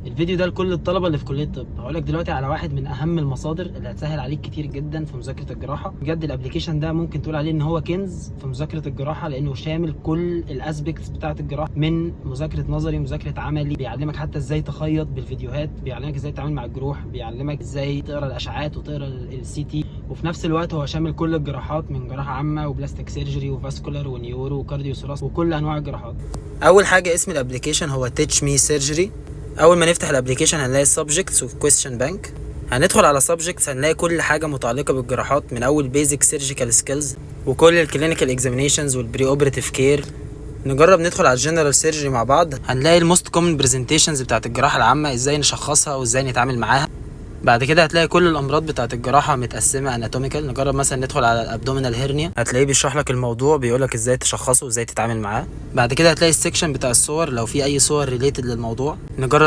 الفيديو ده لكل الطلبه اللي في كليه الطب. هقول لك دلوقتي على واحد من اهم المصادر اللي هتسهل عليك كتير جدا في مذاكره الجراحه. بجد الابلكيشن ده ممكن تقول عليه ان هو كنز في مذاكره الجراحه، لانه شامل كل الاسبيكتس بتاعه الجراحه، من مذاكره نظري مذاكره عملي. بيعلمك حتى ازاي تخيط بالفيديوهات، بيعلمك ازاي تتعامل مع الجروح، بيعلمك ازاي تقرا الاشعاعات وتقرا السي تي. وفي نفس الوقت هو شامل كل الجراحات، من جراحه عامه وبلاستيك سيرجري وفاسكولار ونيورو وكارديو ثوراس وكل انواع الجراحات. اول حاجه اسم الابلكيشن هو تيتش مي سيرجري. اول ما نفتح الابلكيشن هنلاقي السبجكتس وكويستشن بانك. هندخل على سبجكتس هنلاقي كل حاجه متعلقه بالجراحات، من اول بيزك سيرجيكال سكيلز وكل الكلينيكال اكزامينيشنز والبري اوبراتيف كير. نجرب ندخل على الجنرال سيرجري مع بعض. هنلاقي الموست كومن برزنتيشنز بتاعت الجراحه العامه، ازاي نشخصها وازاي نتعامل معاها. بعد كده هتلاقي كل الامراض بتاعه الجراحه متقسمه اناتوميكال. نجرب مثلا ندخل على الابدومينال هيرنيا، هتلاقيه بيشرح لك الموضوع، بيقول لك ازاي تشخصه وازاي تتعامل معاه. بعد كده هتلاقي السكشن بتاع الصور، لو في اي صور ريليتد للموضوع. نجرب